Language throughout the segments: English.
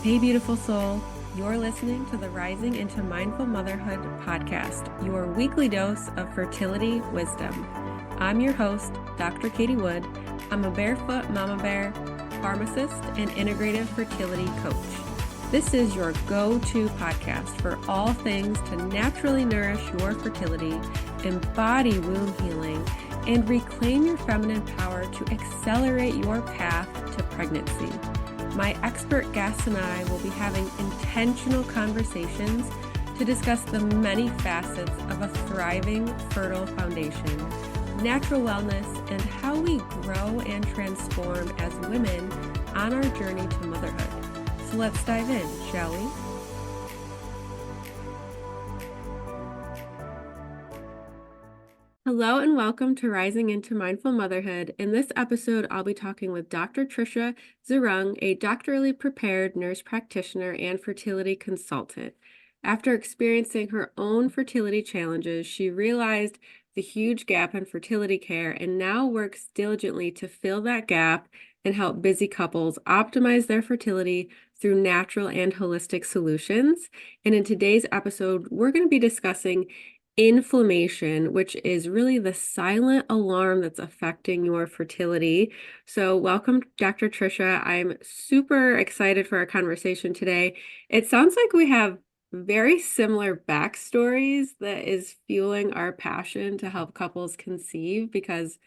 Hey, beautiful soul. You're listening to the Rising into Mindful Motherhood podcast, your weekly dose of fertility wisdom. I'm your host, Dr. Katie Wood. I'm a barefoot mama bear, pharmacist, and integrative fertility coach. This is your go-to podcast for all things to naturally nourish your fertility, embody womb healing, and reclaim your feminine power to accelerate your path to pregnancy. My expert guests and I will be having intentional conversations to discuss the many facets of a thriving, fertile foundation, natural wellness, and how we grow and transform as women on our journey to motherhood. So let's dive in, shall we? Hello and welcome to Rising into Mindful Motherhood. In this episode, I'll be talking with Dr. Trisha Zehrung, a doctorally prepared nurse practitioner and fertility consultant. After experiencing her own fertility challenges, she realized the huge gap in fertility care and now works diligently to fill that gap and help busy couples optimize their fertility through natural and holistic solutions. And in today's episode, we're going to be discussing inflammation, which is really the silent alarm that's affecting your fertility. So welcome, Dr. Trisha. I'm super excited for our conversation today. It sounds like we have very similar backstories that is fueling our passion to help couples conceive, because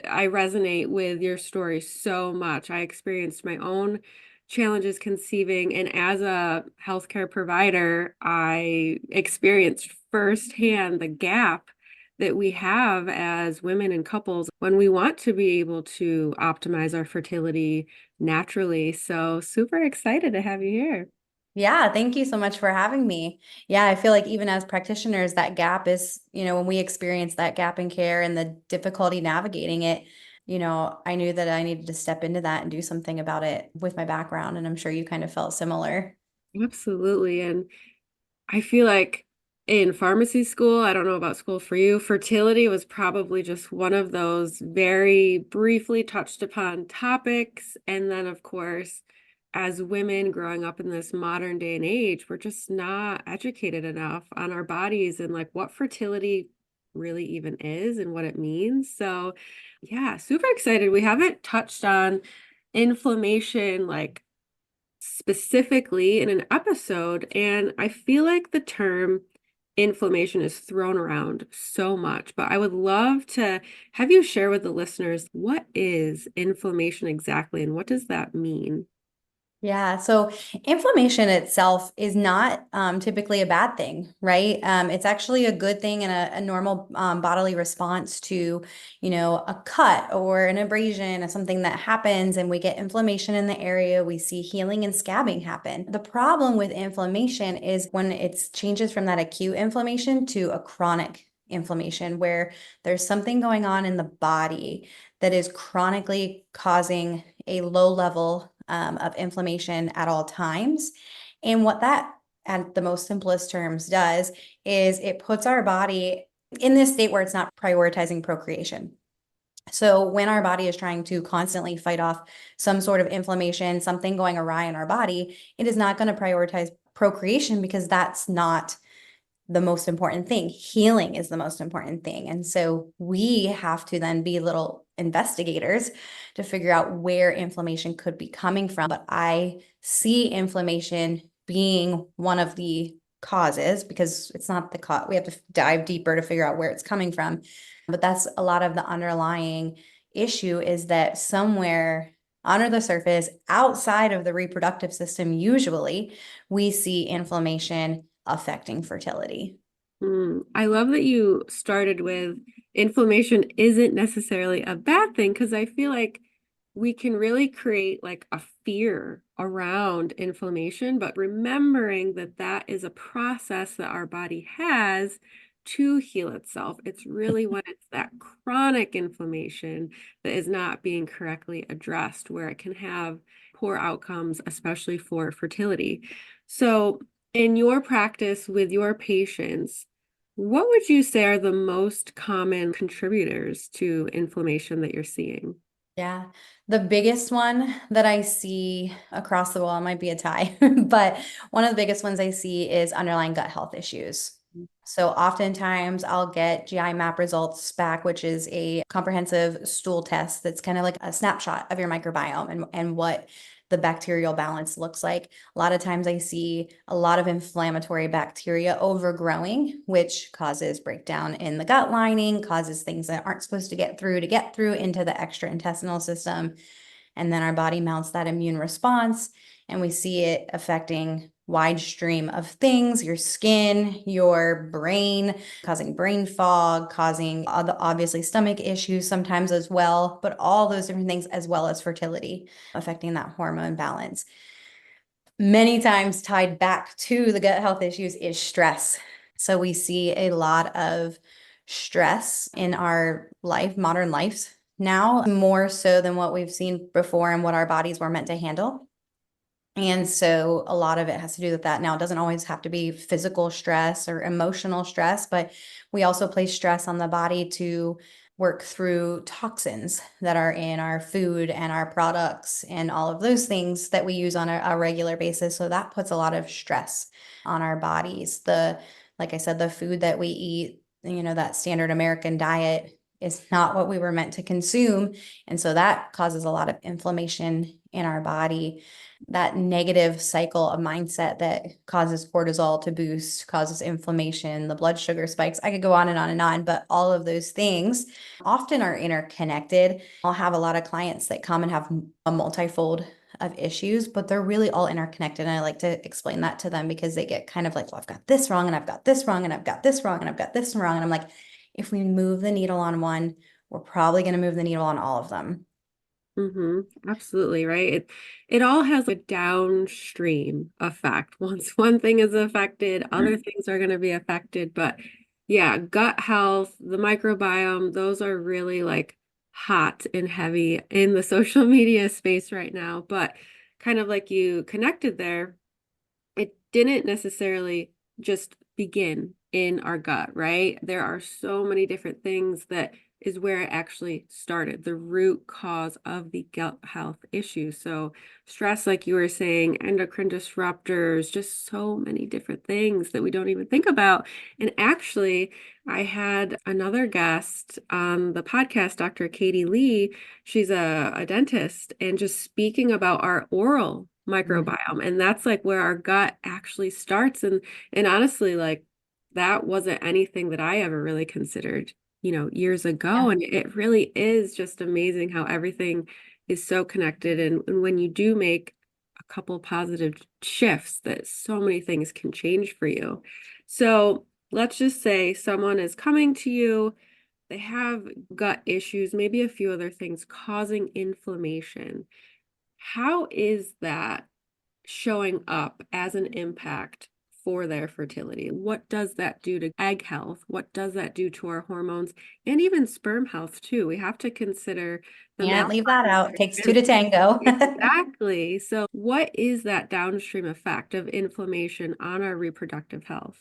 I resonate with your story so much. I experienced my own challenges conceiving, and as a healthcare provider, I experienced firsthand the gap that we have as women and couples when we want to be able to optimize our fertility naturally. So super excited to have you here. Yeah, thank you so much for having me. Yeah, I feel like even as practitioners, that gap is, when we experience that gap in care and the difficulty navigating it, I knew that I needed to step into that and do something about it with my background. And I'm sure you kind of felt similar. Absolutely. And I feel like in pharmacy school, I don't know about school for you, fertility was probably just one of those very briefly touched upon topics. And then, of course, as women growing up in this modern day and age, we're just not educated enough on our bodies and like what fertility really even is and what it means. So, yeah, super excited. We haven't touched on inflammation like specifically in an episode, and I feel like the term inflammation is thrown around so much, but I would love to have you share with the listeners, what is inflammation exactly and what does that mean? Yeah, so inflammation itself is not typically a bad thing, right? It's actually a good thing and a normal bodily response to, a cut or an abrasion or something that happens and we get inflammation in the area, we see healing and scabbing happen. The problem with inflammation is when it changes from that acute inflammation to a chronic inflammation, where there's something going on in the body that is chronically causing a low level of inflammation at all times. And what that, at the most simplest terms, does is it puts our body in this state where it's not prioritizing procreation. So when our body is trying to constantly fight off some sort of inflammation, something going awry in our body, it is not going to prioritize procreation because that's not the most important thing. Healing is the most important thing. And so we have to then be little investigators to figure out where inflammation could be coming from. But I see inflammation being one of the causes, because it's not the cause. We have to dive deeper to figure out where it's coming from. But that's a lot of the underlying issue, is that somewhere under the surface, outside of the reproductive system, usually we see inflammation affecting fertility. I love that you started with inflammation isn't necessarily a bad thing, because I feel like we can really create like a fear around inflammation, but remembering that that is a process that our body has to heal itself. It's really when it's that chronic inflammation that is not being correctly addressed where it can have poor outcomes, especially for fertility. So, in your practice with your patients, what would you say are the most common contributors to inflammation that you're seeing? Yeah. The biggest one that I see across the wall, it might be a tie, but one of the biggest ones I see is underlying gut health issues. So oftentimes I'll get GI map results back, which is a comprehensive stool test that's kind of like a snapshot of your microbiome and what the bacterial balance looks like. A lot of times I see a lot of inflammatory bacteria overgrowing, which causes breakdown in the gut lining, causes things that aren't supposed to get through into the extraintestinal system. And then our body mounts that immune response, and we see it affecting wide stream of things, your skin, your brain, causing brain fog, causing obviously stomach issues sometimes as well, but all those different things as well as fertility, affecting that hormone balance. Many times tied back to the gut health issues is stress. So we see a lot of stress in our life, modern lives now, more so than what we've seen before and what our bodies were meant to handle. And so a lot of it has to do with that. Now, it doesn't always have to be physical stress or emotional stress, but we also place stress on the body to work through toxins that are in our food and our products and all of those things that we use on a regular basis. So that puts a lot of stress on our bodies. Like I said, the food that we eat, that standard American diet is not what we were meant to consume. And so that causes a lot of inflammation in our body. That negative cycle of mindset that causes cortisol to boost, causes inflammation, the blood sugar spikes. I could go on and on and on, but all of those things often are interconnected. I'll have a lot of clients that come and have a multifold of issues, but they're really all interconnected. And I like to explain that to them because they get kind of like, well, I've got this wrong and I've got this wrong and I've got this wrong and I've got this wrong. And I'm like, if we move the needle on one, we're probably going to move the needle on all of them. Absolutely, right. It all has a downstream effect. Once one thing is affected, other things are going to be affected. But yeah, gut health, the microbiome, those are really like hot and heavy in the social media space right now. But kind of like you connected there, it didn't necessarily just begin in our gut, right? There are so many different things that is where it actually started, the root cause of the gut health issue. So, stress, like you were saying, endocrine disruptors, just so many different things that we don't even think about. And actually, I had another guest on the podcast, Dr. Katie Lee. She's a dentist, and just speaking about our oral microbiome. And that's like where our gut actually starts. And honestly, like that wasn't anything that I ever really considered, years ago. Yeah. And it really is just amazing how everything is so connected. And when you do make a couple positive shifts, that so many things can change for you. So let's just say someone is coming to you, they have gut issues, maybe a few other things causing inflammation. How is that showing up as an impact for their fertility? What does that do to egg health? What does that do to our hormones and even sperm health too? We have to consider the Can't male leave that out. Takes two population. to tango. Exactly. So what is that downstream effect of inflammation on our reproductive health?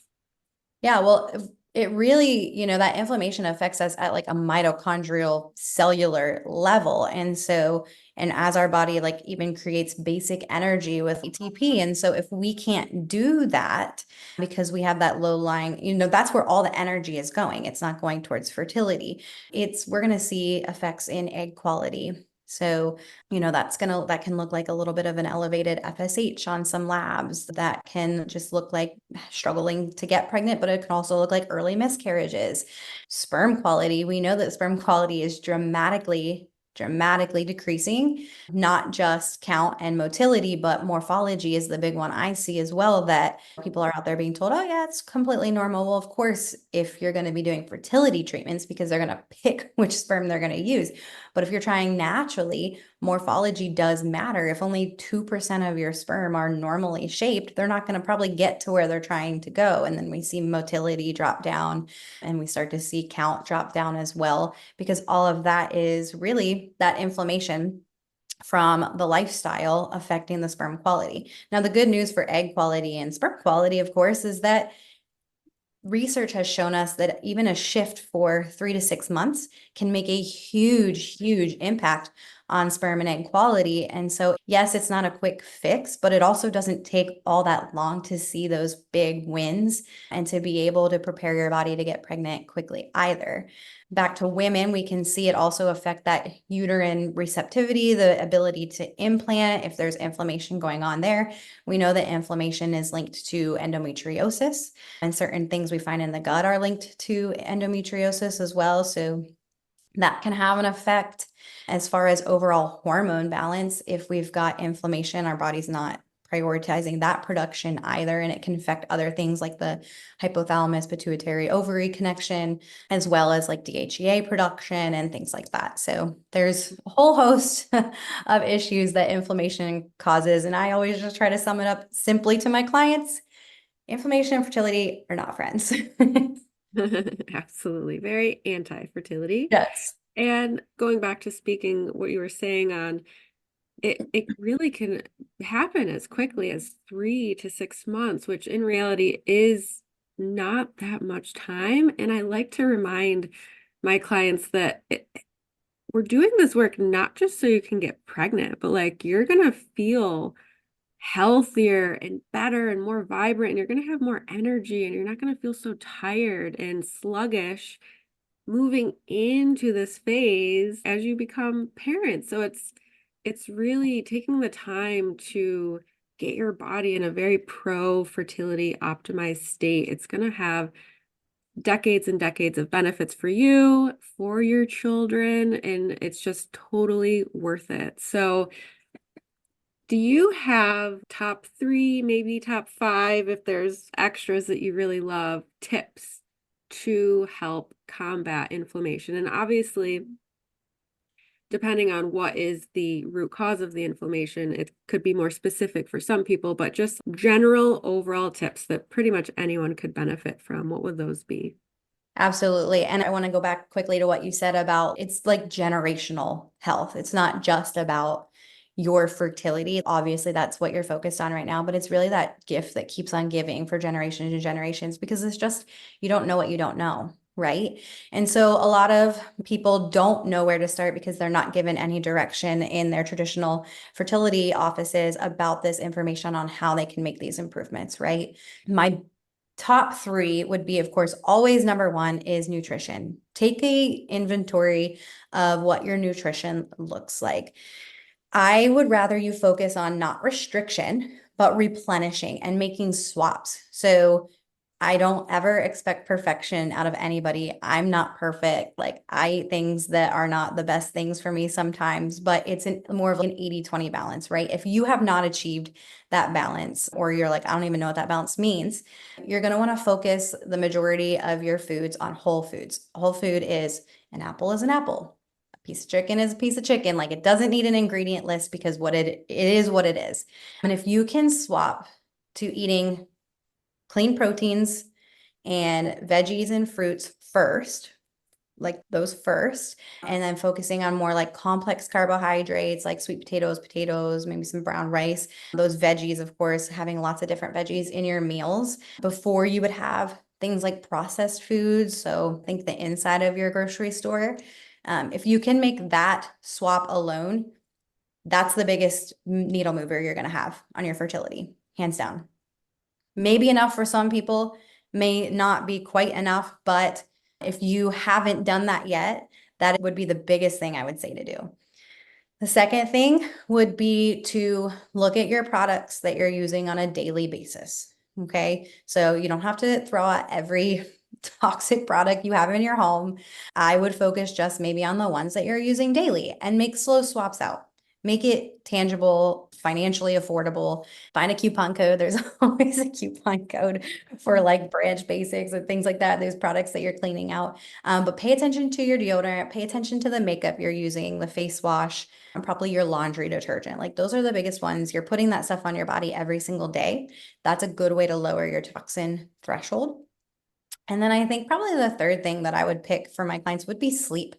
Yeah, well, it really, that inflammation affects us at like a mitochondrial cellular level. And so, and as our body like even creates basic energy with ATP. And so if we can't do that because we have that low lying, that's where all the energy is going. It's not going towards fertility. We're going to see effects in egg quality. So, that can look like a little bit of an elevated FSH on some labs. That can just look like struggling to get pregnant, but it can also look like early miscarriages. Sperm quality, we know that sperm quality is dramatically decreasing, not just count and motility, but morphology is the big one I see as well, that people are out there being told, oh yeah, it's completely normal. Well, of course, if you're going to be doing fertility treatments, because they're going to pick which sperm they're going to use. But if you're trying naturally, morphology does matter. If only 2% of your sperm are normally shaped, they're not going to probably get to where they're trying to go. And then we see motility drop down and we start to see count drop down as well, because all of that is really that inflammation from the lifestyle affecting the sperm quality. Now, the good news for egg quality and sperm quality, of course, is that research has shown us that even a shift for 3 to 6 months can make a huge impact on sperm and egg quality. And so, yes, it's not a quick fix, but it also doesn't take all that long to see those big wins and to be able to prepare your body to get pregnant quickly either. Back to women, we can see it also affect that uterine receptivity, the ability to implant if there's inflammation going on there. We know that inflammation is linked to endometriosis, and certain things we find in the gut are linked to endometriosis as well. So that can have an effect as far as overall hormone balance. If we've got inflammation, our body's not prioritizing that production either, and it can affect other things like the hypothalamus pituitary ovary connection, as well as like DHEA production and things like that. So there's a whole host of issues that inflammation causes, and I always just try to sum it up simply to my clients: inflammation and fertility are not friends. Absolutely. Very anti-fertility. Yes. And going back to speaking what you were saying on it really can happen as quickly as 3 to 6 months, which in reality is not that much time. And I like to remind my clients that we're doing this work not just so you can get pregnant, but like you're gonna feel healthier and better and more vibrant, and you're gonna have more energy, and you're not gonna feel so tired and sluggish moving into this phase as you become parents. So it's really taking the time to get your body in a very pro fertility optimized state. It's going to have decades and decades of benefits for you, for your children, and it's just totally worth it. So do you have top three, maybe top five, if there's extras that you really love, tips to help combat inflammation? And obviously, depending on what is the root cause of the inflammation, it could be more specific for some people, but just general overall tips that pretty much anyone could benefit from. What would those be? Absolutely. And I want to go back quickly to what you said about it's like generational health. It's not just about your fertility. Obviously, that's what you're focused on right now, but it's really that gift that keeps on giving for generations and generations, because it's just, you don't know what you don't know. Right. And so a lot of people don't know where to start because they're not given any direction in their traditional fertility offices about this information on how they can make these improvements. Right. My top three would be, of course, always number one is nutrition. Take a inventory of what your nutrition looks like. I would rather you focus on not restriction, but replenishing and making swaps. So I don't ever expect perfection out of anybody. I'm not perfect. Like, I eat things that are not the best things for me sometimes, but it's more of an 80-20 balance, right? If you have not achieved that balance, or you're like, I don't even know what that balance means, you're going to want to focus the majority of your foods on whole foods. Whole food is an apple is an apple. A piece of chicken is a piece of chicken. Like, it doesn't need an ingredient list because it is what it is. And if you can swap to eating clean proteins and veggies and fruits first, like those first, and then focusing on more like complex carbohydrates like sweet potatoes, maybe some brown rice, those veggies, of course, having lots of different veggies in your meals before you would have things like processed foods. So think the inside of your grocery store. If you can make that swap alone, that's the biggest needle mover you're going to have on your fertility, hands down. Maybe enough for some people, may not be quite enough, but if you haven't done that yet, that would be the biggest thing I would say to do. The second thing would be to look at your products that you're using on a daily basis. Okay. So you don't have to throw out every toxic product you have in your home. I would focus just maybe on the ones that you're using daily and make slow swaps out. Make it tangible, financially affordable. Find a coupon code. There's always a coupon code for like Branch Basics and things like that, those products that you're cleaning out. But pay attention to your deodorant, pay attention to the makeup you're using, the face wash, and probably your laundry detergent. Like, those are the biggest ones. You're putting that stuff on your body every single day. That's a good way to lower your toxin threshold. And then I think probably the third thing that I would pick for my clients would be sleep.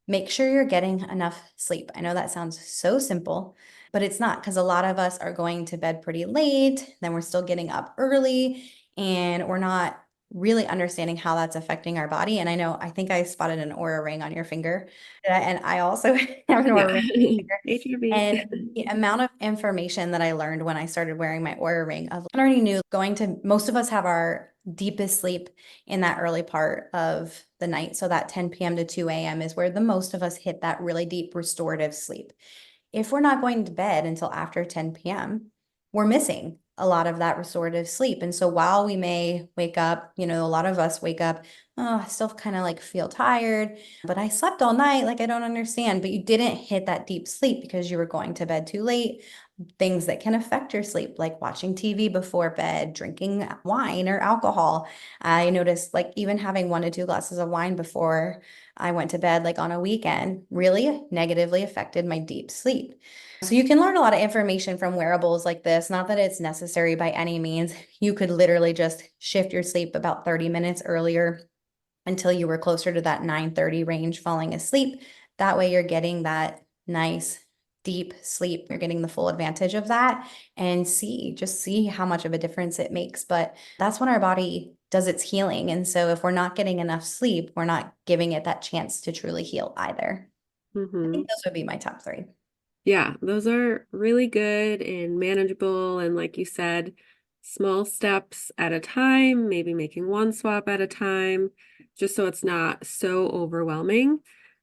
Make sure you're getting enough sleep. I know that sounds so simple, but it's not, because a lot of us are going to bed pretty late, then we're still getting up early, and we're not really understanding how that's affecting our body. And I think I spotted an aura ring on your finger. And I also have an Yeah. aura ring on my finger. HRV. And the amount of information that I learned when I started wearing my aura ring, I already knew most of us have our deepest sleep in that early part of the night. So that 10 p.m. to 2 a.m. is where the most of us hit that really deep restorative sleep. If we're not going to bed until after 10 p.m., we're missing a lot of that restorative sleep. And so while we may wake up, a lot of us wake up, oh, I still kind of like feel tired, but I slept all night. Like, I don't understand. But you didn't hit that deep sleep because you were going to bed too late. Things that can affect your sleep, like watching TV before bed, drinking wine or alcohol. I noticed like even having 1 to 2 glasses of wine before I went to bed, like on a weekend, really negatively affected my deep sleep. So you can learn a lot of information from wearables like this. Not that it's necessary by any means. You could literally just shift your sleep about 30 minutes earlier until you were closer to that 9:30 range falling asleep. That way you're getting that nice deep sleep. You're getting the full advantage of that and just see how much of a difference it makes. But that's when our body does its healing. And so if we're not getting enough sleep, we're not giving it that chance to truly heal either. I Hmm. think those would be my top three. Yeah, those are really good and manageable. And like you said, small steps at a time, maybe making one swap at a time, just so it's not so overwhelming.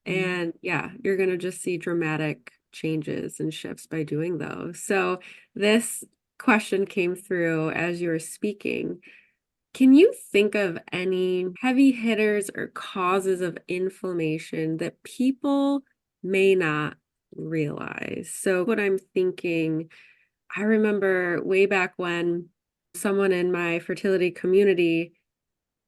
And yeah, you're going to just see dramatic changes and shifts by doing those. So this question came through as you were speaking. Can you think of any heavy hitters or causes of inflammation that people may not realize? So, what I'm thinking, I remember way back when someone in my fertility community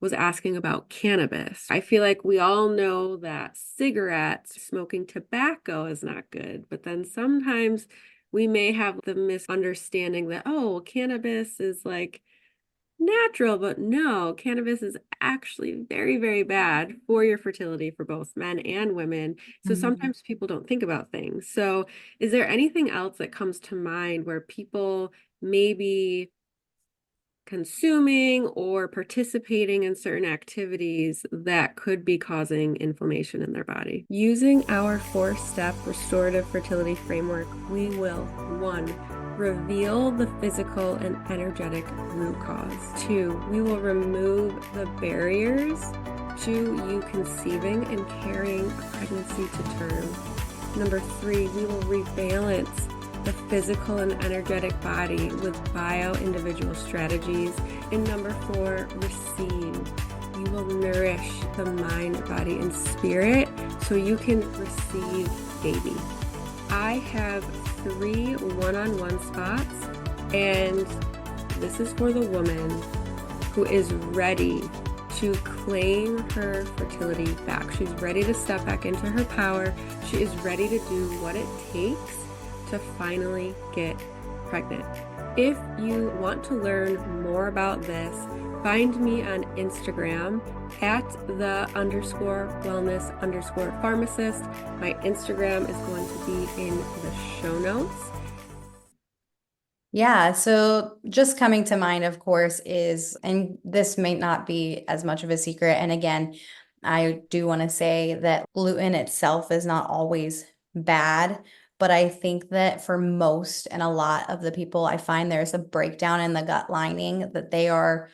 was asking about cannabis. I feel like we all know that cigarettes, smoking tobacco is not good, but then sometimes we may have the misunderstanding that, oh, cannabis is like natural, but no, cannabis is actually very, very bad for your fertility for both men and women. So Mhm. sometimes people don't think about things. So is there anything else that comes to mind where people maybe consuming or participating in certain activities that could be causing inflammation in their body? Using our 4-step restorative fertility framework, we will 1, reveal the physical and energetic root cause. 2, we will remove the barriers to you conceiving and carrying a pregnancy to term. Number 3, we will rebalance the physical and energetic body with bio-individual strategies. And number 4, receive. You will nourish the mind, body, and spirit so you can receive baby. I have 3 one-on-one spots, and this is for the woman who is ready to claim her fertility back. She's ready to step back into her power. She is ready to do what it takes to finally get pregnant. If you want to learn more about this, find me on Instagram at @the_wellness_pharmacist. My Instagram is going to be in the show notes. Yeah, so just coming to mind, of course, and this may not be as much of a secret. And again, I do want to say that gluten itself is not always bad, but I think that for most and a lot of the people, I find there's a breakdown in the gut lining that they are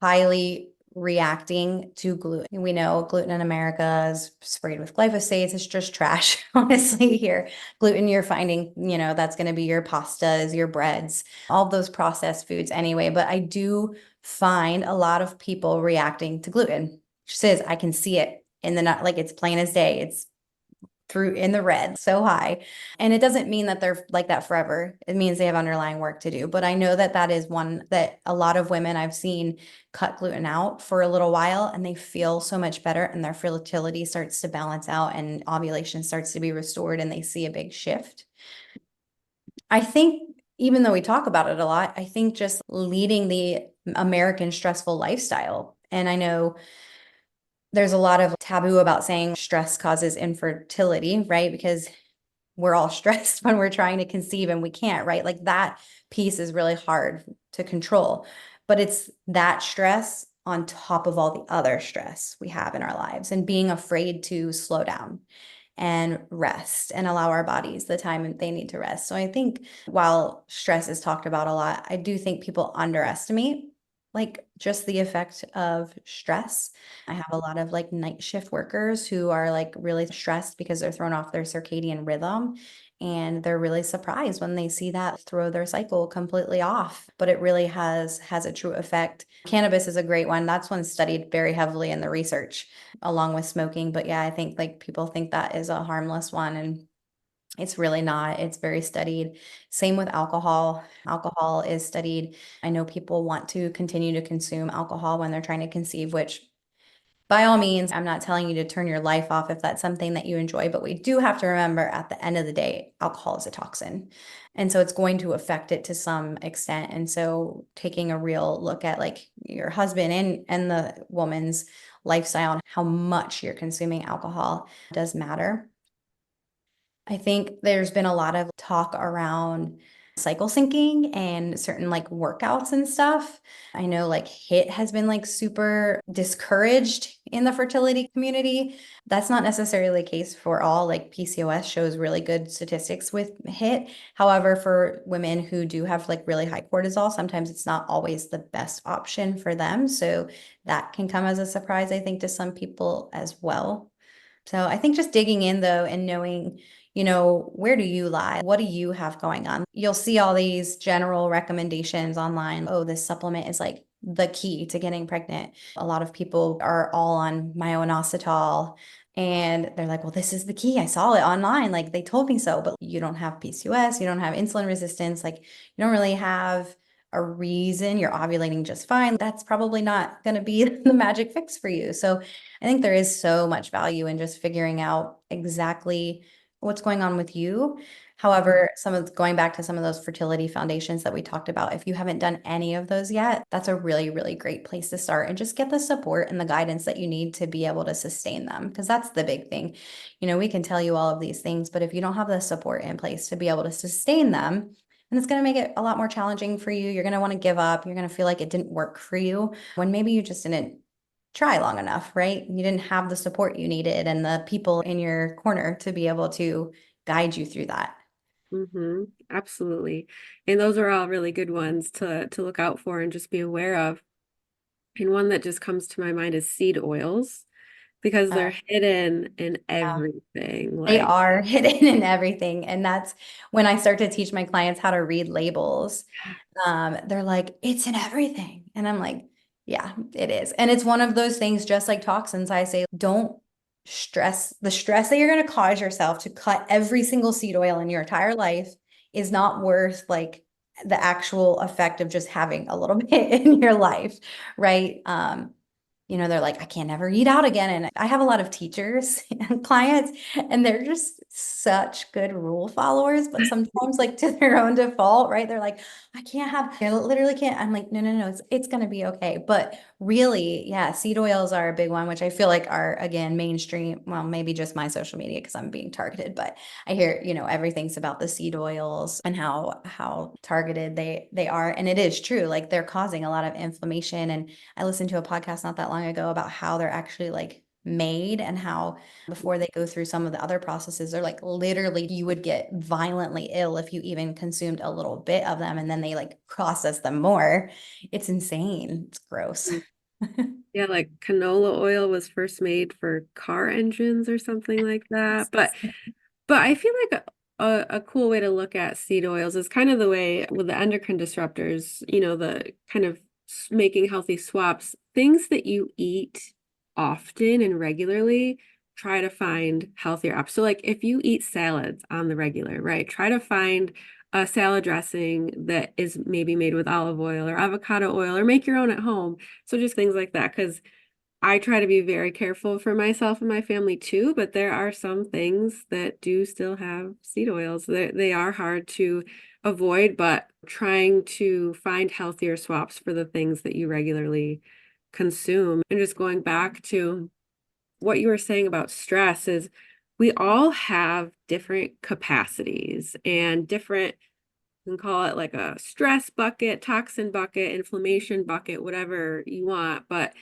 highly reacting to gluten. We know gluten in America is sprayed with glyphosates. It's just trash, honestly, here. Gluten, you're finding, that's going to be your pastas, your breads, all those processed foods anyway. But I do find a lot of people reacting to gluten. She says, I can see it in the nut, like it's plain as day. It's through in the red so high. And it doesn't mean that they're like that forever. It means they have underlying work to do. But I know that that is one that a lot of women I've seen cut gluten out for a little while and they feel so much better and their fertility starts to balance out and ovulation starts to be restored and they see a big shift. I think even though we talk about it a lot, I think just leading the American stressful lifestyle. And I know there's a lot of taboo about saying stress causes infertility, right? Because we're all stressed when we're trying to conceive and we can't, right? Like that piece is really hard to control. But it's that stress on top of all the other stress we have in our lives and being afraid to slow down and rest and allow our bodies the time they need to rest. So I think while stress is talked about a lot, I do think people underestimate like just the effect of stress. I have a lot of like night shift workers who are like really stressed because they're thrown off their circadian rhythm. And they're really surprised when they see that throw their cycle completely off. But it really has a true effect. Cannabis is a great one. That's one studied very heavily in the research along with smoking. But yeah, I think like people think that is a harmless one, and it's really not. It's very studied. Same with alcohol. Alcohol is studied. I know people want to continue to consume alcohol when they're trying to conceive, which by all means, I'm not telling you to turn your life off if that's something that you enjoy, but we do have to remember at the end of the day, alcohol is a toxin. And so it's going to affect it to some extent. And so taking a real look at like your husband and the woman's lifestyle and how much you're consuming alcohol does matter. I think there's been a lot of talk around cycle syncing and certain like workouts and stuff. I know like HIIT has been like super discouraged in the fertility community. That's not necessarily the case for all. Like PCOS shows really good statistics with HIIT. However, for women who do have like really high cortisol, sometimes it's not always the best option for them. So that can come as a surprise, I think, to some people as well. So I think just digging in though and knowing, where do you lie? What do you have going on? You'll see all these general recommendations online. Oh, this supplement is like the key to getting pregnant. A lot of people are all on myo-inositol and they're like, well, this is the key. I saw it online. Like they told me so, but you don't have PCOS, you don't have insulin resistance, like you don't really have a reason you're ovulating just fine. That's probably not going to be the magic fix for you. So I think there is so much value in just figuring out exactly what's going on with you. However, going back to some of those fertility foundations that we talked about, if you haven't done any of those yet, that's a really, really great place to start and just get the support and the guidance that you need to be able to sustain them. Because that's the big thing. We can tell you all of these things, but if you don't have the support in place to be able to sustain them, and it's going to make it a lot more challenging for you. You're going to want to give up. You're going to feel like it didn't work for you when maybe you just didn't try long enough, right? You didn't have the support you needed and the people in your corner to be able to guide you through that. Mm-hmm. Absolutely. And those are all really good ones to look out for and just be aware of. And one that just comes to my mind is seed oils because Uh, they're hidden in yeah. everything. They Like, are hidden in everything. And that's when I start to teach my clients how to read labels. They're like, it's in everything. And I'm like, yeah, it is. And it's one of those things, just like toxins, I say, don't stress the stress that you're going to cause yourself to cut every single seed oil in your entire life is not worth like the actual effect of just having a little bit in your life, right? They're like, I can't never eat out again. And I have a lot of teachers and clients, and they're just such good rule followers, but sometimes like to their own default, right? They're like, I literally can't. I'm like, no, it's gonna be okay. But really, yeah, seed oils are a big one, which I feel like are again mainstream. Well, maybe just my social media because I'm being targeted, but I hear, everything's about the seed oils and how targeted they are. And it is true, like they're causing a lot of inflammation. And I listened to a podcast not that long ago about how they're actually like made and how before they go through some of the other processes, they're like literally you would get violently ill if you even consumed a little bit of them and then they like process them more. It's insane. It's gross. yeah, like canola oil was first made for car engines or something like that. But I feel like a cool way to look at seed oils is kind of the way with the endocrine disruptors, the kind of making healthy swaps, things that you eat often and regularly, try to find healthier options. So like if you eat salads on the regular, right, try to find a salad dressing that is maybe made with olive oil or avocado oil or make your own at home. So just things like that, because I try to be very careful for myself and my family too, but there are some things that do still have seed oils. They are hard to avoid, but trying to find healthier swaps for the things that you regularly consume. And just going back to what you were saying about stress is we all have different capacities and different You can call it like a stress bucket, toxin bucket, inflammation bucket, whatever you want. But,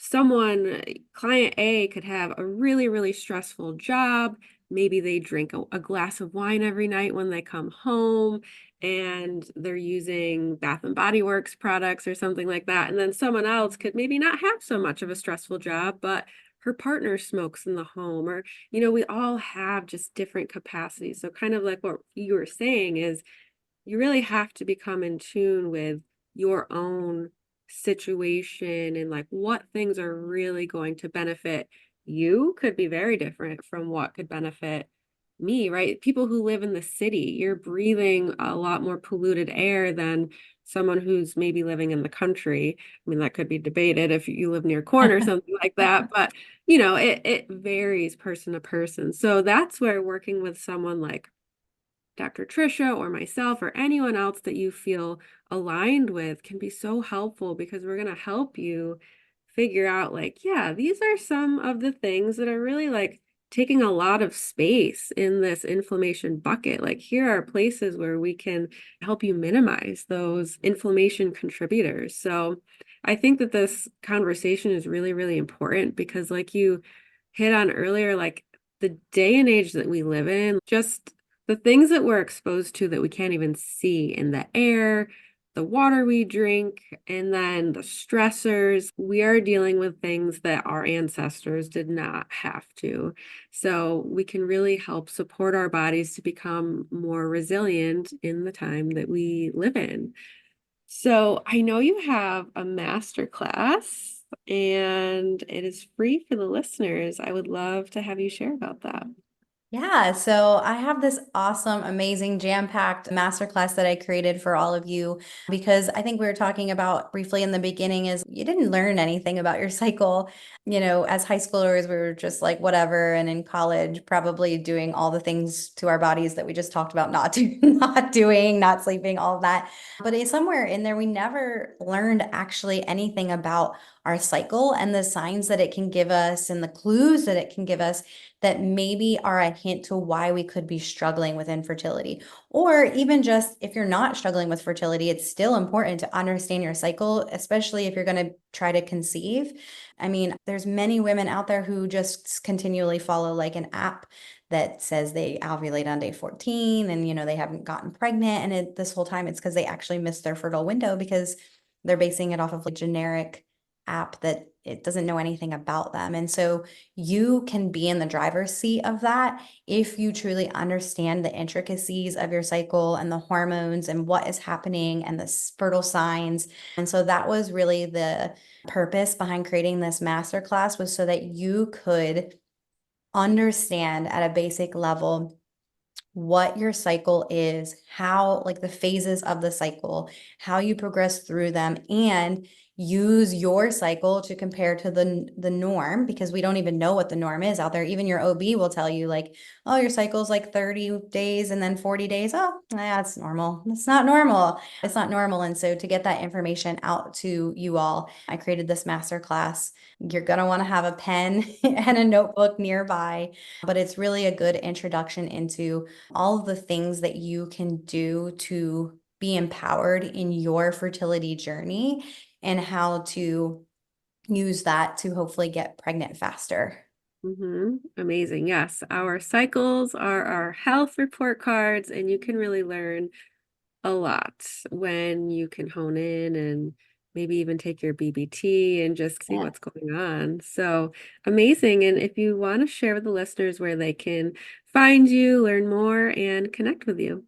someone, client A could have a really, really stressful job. Maybe they drink a glass of wine every night when they come home and they're using Bath and Body Works products or something like that. And then someone else could maybe not have so much of a stressful job, but her partner smokes in the home, or, we all have just different capacities. So kind of like what you were saying is you really have to become in tune with your own situation and like what things are really going to benefit you could be very different from what could benefit me, right? People who live in the city, you're breathing a lot more polluted air than someone who's maybe living in the country. I mean, that could be debated if you live near corn or something like that, but it varies person to person. So that's where working with someone like Dr. Trisha or myself or anyone else that you feel aligned with can be so helpful, because we're going to help you figure out like, yeah, these are some of the things that are really like taking a lot of space in this inflammation bucket. Like, here are places where we can help you minimize those inflammation contributors. So I think that this conversation is really, really important because, like you hit on earlier, like the day and age that we live in, just the things that we're exposed to that we can't even see in the air, the water we drink, and then the stressors, we are dealing with things that our ancestors did not have to. So we can really help support our bodies to become more resilient in the time that we live in. So I know you have a master class and it is free for the listeners. I would love to have you share about that. Yeah, so I have this awesome, amazing, jam-packed masterclass that I created for all of you because I think we were talking about briefly in the beginning is you didn't learn anything about your cycle. As high schoolers, we were just like whatever, and in college, probably doing all the things to our bodies that we just talked about not doing, not sleeping, all of that. But somewhere in there, we never learned actually anything about our cycle and the signs that it can give us and the clues that it can give us that maybe are a hint to why we could be struggling with infertility. Or even just if you're not struggling with fertility, it's still important to understand your cycle, especially if you're going to try to conceive. I mean, there's many women out there who just continually follow like an app that says they ovulate on day 14 and they haven't gotten pregnant, and this whole time it's because they actually missed their fertile window because they're basing it off of a generic app that it doesn't know anything about them. And so you can be in the driver's seat of that if you truly understand the intricacies of your cycle and the hormones and what is happening and the fertile signs. And so that was really the purpose behind creating this masterclass, was so that you could understand at a basic level what your cycle is, how, like, the phases of the cycle, how you progress through them, and use your cycle to compare to the norm, because we don't even know what the norm is out there. Even your OB will tell you like, oh, your cycle's like 30 days and then 40 days. Oh, yeah, it's normal. It's not normal. It's not normal. And so to get that information out to you all, I created this master class. You're going to want to have a pen and a notebook nearby, but it's really a good introduction into all of the things that you can do to be empowered in your fertility journey and how to use that to hopefully get pregnant faster. Amazing. Yes, our cycles are our health report cards, and you can really learn a lot when you can hone in and maybe even take your BBT and just see Yeah. what's going on. So amazing. And if you want to share with the listeners where they can find you, learn more, and connect with you.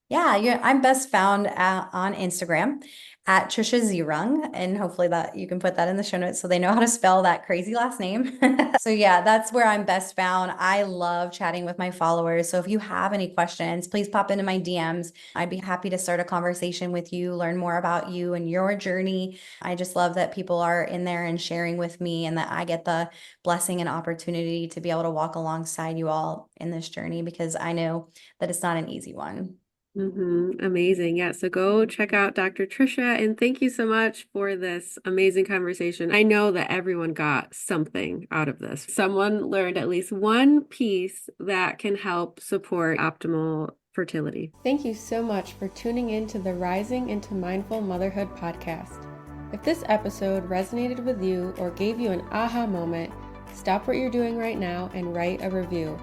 Yeah, I'm best found on Instagram at Trisha Zehrung, and hopefully that you can put that in the show notes so they know how to spell that crazy last name. So yeah, that's where I'm best found. I love chatting with my followers. So if you have any questions, please pop into my DMs. I'd be happy to start a conversation with you, learn more about you and your journey. I just love that people are in there and sharing with me, and that I get the blessing and opportunity to be able to walk alongside you all in this journey, because I know that it's not an easy one. Amazing. Yeah. So go check out Dr. Trisha, and thank you so much for this amazing conversation. I know that everyone got something out of this. Someone learned at least one piece that can help support optimal fertility. Thank you so much for tuning in to the Rising into Mindful Motherhood podcast. If this episode resonated with you or gave you an aha moment, stop what you're doing right now and write a review.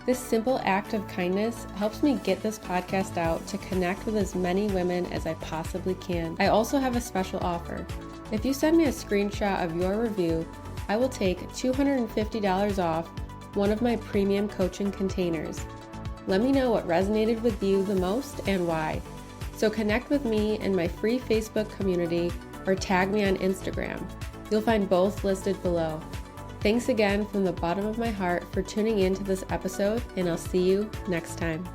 This simple act of kindness helps me get this podcast out to connect with as many women as I possibly can. I also have a special offer. If you send me a screenshot of your review, I will take $250 off one of my premium coaching containers. Let me know what resonated with you the most and why. So connect with me in my free Facebook community or tag me on Instagram. You'll find both listed below. Thanks again from the bottom of my heart for tuning in to this episode, and I'll see you next time.